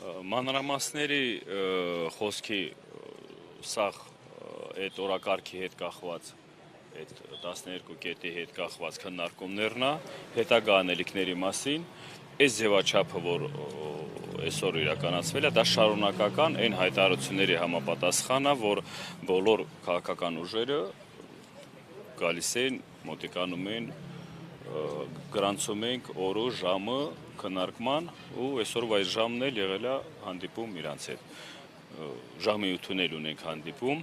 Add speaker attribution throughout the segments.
Speaker 1: Մանրամասների խոսքի սաղ այդ օրակարգի հետ կախված, այդ 12 կետի հետ կախված քննարկումներն է, հետագա անելիքների մասին, այս ձևաչափը, որ այսօր իրականացվել է, դա շարունակական այն հայտարարությունների համապատասխան է, որ բոլոր քաղաքական ուժերը գալիս են, մոտիկանում են, գրանցում ենք օրը, ժամը քննարկման ու այսօրվա այս ժամն էլ եղել է հանդիպում իրանց հետ։ Ժամի 8-ին էլ ունենք հանդիպում,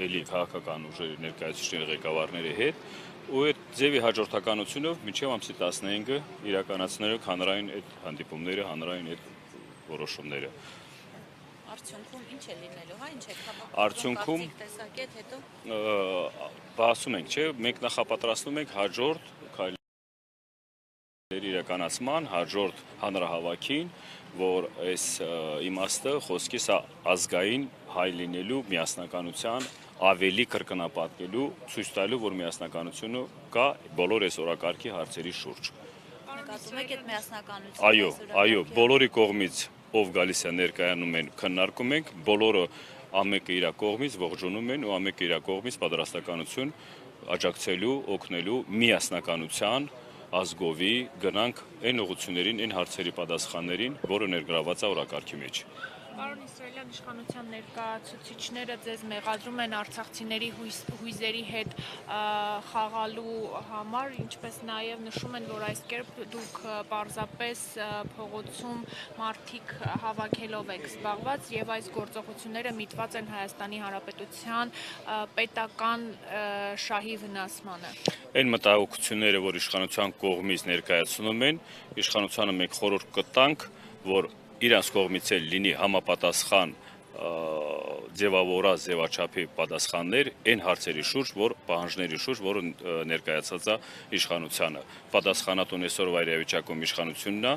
Speaker 1: էլի քաղաքական ուժերի ներկայացուցիչների ղեկավարների հետ, ու այդ ձևի հաջորդականությունով մինչև ամսի 15-ը իրականացնելով հանրային այդ հանդիպումները, հանրային այդ որոշումները։
Speaker 2: Արդյունքում ինչ է լինելու, հա, ինչ է
Speaker 1: Արդյունքում
Speaker 2: տեսակետ հետո
Speaker 1: բասում ենք, չէ, մենք նախապատրաստում ենք հաջորդ քայլերի իրականացման, հաջորդ հանրահավաքին, որ այս իմաստը խոսքի սա ազգային հայ լինելու միասնականության ավելի կրկնապատկելու, ցույց տալու, որ միասնականությունը կա բոլոր այս օրակարգի հարցերի շուրջ։
Speaker 2: նկատում եք այդ միասնականությունը։
Speaker 1: Այո, բոլորի կողմից ով գալիս է ներկայանում են, քննարկում ենք, բոլորը ամեկը իր կողմից ողջունում են ու ամեկը իր կողմից պատրաստականություն աջակցելու, օգնելու միասնականության ազգովի գնանք այն ուղղություններին, այն հարցերի պատասխաններին, որը ներգրաված է օրակարգի մեջ։
Speaker 3: Պարոն իսրայելյան իշխանության ներկայացուցիչները ձեզ մեղադրում են արցախցիների հույզերի հետ խաղալու համար, ինչպես նաև նշում են, որ այս կերպ դուք պարզապես փողոցում մարդիկ հավաքելով եք զբաղված եւ այս գործողությունները միտված են Հայաստանի Հանրապետության պետական շահի վնասմանը։
Speaker 1: Այն մտահոգությունները, որ իշխանության կողմից ներկայացնում են, իշխանությանը մենք խորհուրդ կտանք, որ իրանց կողմից էլ լինի համապատասխան ձևավորած ձևաչափի պատասխաններ այն հարցերի շուրջ, որ պահանջների շուրջ, որը ներկայացած է իշխանությանը։ Պատասխանատուն այսօրվա իրավիճակում իշխանությունն է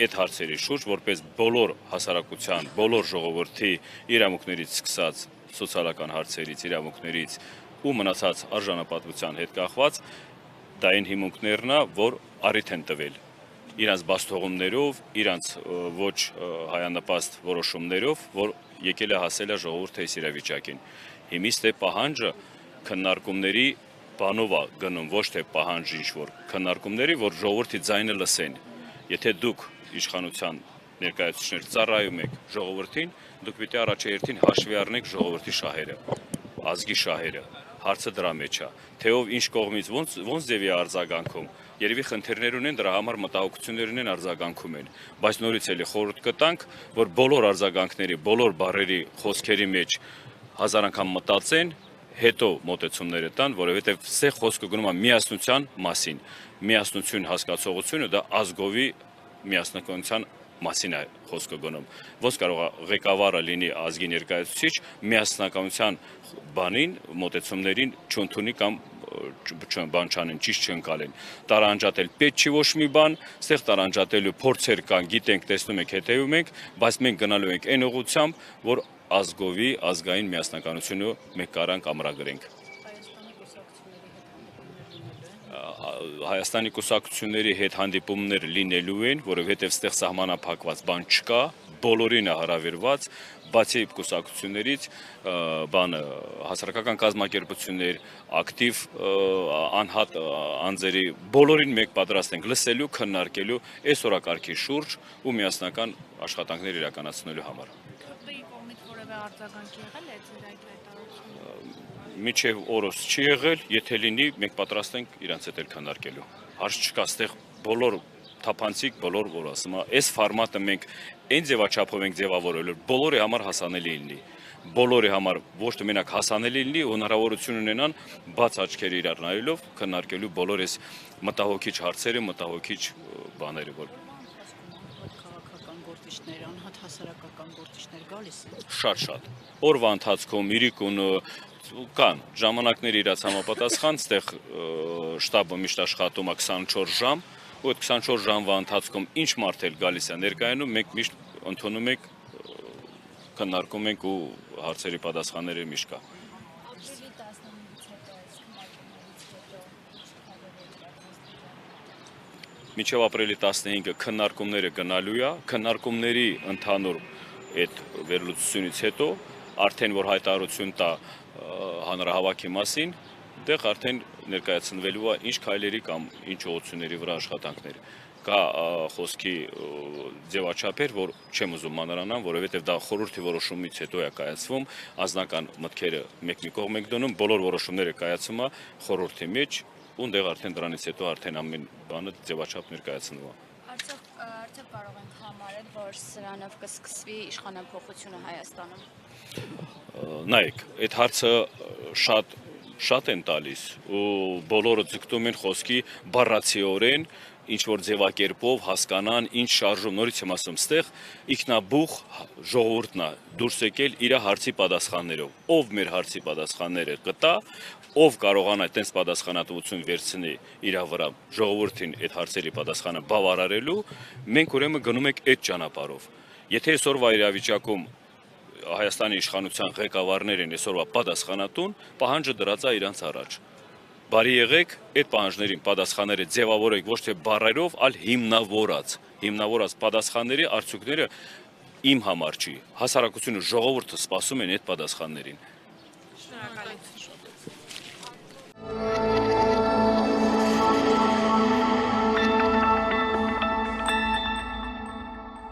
Speaker 1: այդ հարցերի շուրջ, որպես բոլոր հասարակության, բոլոր ժողովրդի իրավունքներից սկսած սոցիալական հարցերից, իրավունքներից ու մնացած արժանապատվության հետ կախված, դա այն հիմունքներն է, որ առիթ են տվել իրանց բացթողումներով, իրանց ոչ հայանպաստ որոշումներով, որ եկել է հասել է ժողովուրդը այս իրավիճակին։ Հիմից թե պահանջը քննարկումների բանով է գնում, ոչ թե պահանջ ինչ-որ քննարկումների, որ ժողովրդի ձայնը լսեն։ Եթե դուք իշխանության ներկայացուցիչներ ծառայում եք ժողովրդին, դուք պիտի առաջերտին հաշվի առնեք ժողովրդի շահերը, ազգի շահերը։ Հարցը դրա մեջ է։ Թե ով ինչ կողմից ոնց ձևի արձագանքում, երևի խնդիրներ ունեն, դրա համար մտահոգություններ ունեն, արձագանքում են, բայց նորից էլի խորհուրդ կտանք, որ բոլոր արձագանքների, բոլոր բառերի, խոսքերի մեջ հազար անգամ մտածեն, հետո մոտեցումները տան, որովհետև սա խոսքը գնում է միասնության մասին։ Միասնություն հասկացողությունը դա ազգովի միասնականության մասին է խոսքը գնում։ Ոնց կարող է ղեկավարը լինի ազգի ներկայացուցիչ միասնականության բանին, մոտեցումներին չընդունի կամ բան չանեն, ճիշտ չընկալեն։ Տարանջատել պետք չի ոչ մի բան, ստեղ տարանջատելու փորձեր կան, գիտենք, տեսնում եք, հետևում ենք, բայց մենք գնալու ենք այն ուղղությամբ, որ ազգովի, ազգային միասնականությունը մենք կարանք ամրագրենք։ Հայաստանի կուսակցությունների հետ հանդիպումներ լինելու են, որովհետև ստեղ սահմանափակված բան չկա, բոլորին է հրավիրված, բացի կուսակցություններից հասարակական կազմակերպություններ, ակտիվ անհատ անձերի բոլորին մենք պատրաստ ենք լսելու, քննարկելու այս օրակարգի շուրջ ու միասնական աշխատանքներ իրականացնելու համար։
Speaker 3: ՔՊ-ի կողմից որևէ արձագանք եղել է ձեր այդ հայտարարությունը։
Speaker 1: Մինչև օրս չի եղել, եթե լինի, մենք պատրաստ ենք իրանց հետ էլ քննարկելու։ Հարց չկա, ստեղ բոլոր թափանցիկ, բոլոր որ ասում է, այս ֆորմատը մենք այն ձևաչափով ենք ձևավորել, որ բոլորի համար հասանելի լինի։ Բոլորի համար ոչ թե մենակ հասանելի լինի, հնարավորություն ունենան բաց աչքերի իրար նայելով քննարկելու բոլոր այս մտահոգիչ հարցերը, մտահոգիչ բաները, որ
Speaker 2: քաղաքական գործիչներ, անհատ հասարակական գործիչներ գալիս են։
Speaker 1: Շատ։ Օրվա ընթացքում իրիկուն կան ժամանակների իրաց համապատասխան, ստեղ շտաբը միշտ աշխատում է 24 ժամ, ու այդ 24 ժամվա ընթացքում ինչ մարդ էլ գալիս է ներկայանում, մենք միշտ ընդունում ենք, քննարկում ենք ու հարցերի պատասխանները միշտ կա։ մինչև ապրիլի 15-ը քննարկումները գնալու է, քննարկումների ընդհանուր այդ վերլուծությունից հետո արդեն որ հայտարարություն տա հանրահավաքի մասին, դեղ արդեն ներկայացնվելու է ինչ քայլերի կամ ինչ ուղղությունների վրա աշխատանքներ։ Կա խոսքի ձևաչափեր, որ չեմ ուզում մանրանալ, որովհետև դա խորհրդի որոշումից հետո է կայացվում, անձնական մտքերը մեկ-մի կողմ ենք դնում, բոլոր որոշումները կայացում է խորհրդի մեջ, ու դեղ արդեն դրանից հետո արդեն ամեն բանը ձևաչափ ներկայացնվում է։
Speaker 2: Արդյոք կարող ենք համարել, որ սրանով կսկսվի իշխանափոխությունը Հայաստանում։
Speaker 1: Նայեք, այդ հարցը շատ են տալիս ու բոլորը ձգտում են խոսքի բառացիորեն ինչ որ ձևակերպով հասկանան, ինչ շարժում, նորից եմ ասում, ստեղ ինքնաբուխ ժողովուրդն է դուրս եկել իր հարցի պատասխաններով, ով մեր հարցի պատասխանները կտա, ով կարողանա այդպես պատասխանատվություն վերցնի իր վրա ժողովրդին այդ հարցերի պատասխանը բավարարելու, մենք ուրեմն գնում ենք այդ ճանապարհով։ Եթե այսօրվա իրավիճակում Հայաստանի իշխանության ղեկավարներ են այսօրվա պատասխանատուն, պահանջը դրած է իրանց առաջ։ Բարի եղեք, այդ պահանջներին պատասխանները ձևավորեք ոչ թե բառերով, այլ հիմնավորած պատասխանների արդյունքները իմ համար չի։ Հասարակությունը ժողովուրդը սպասում են այդ պատասխաններին։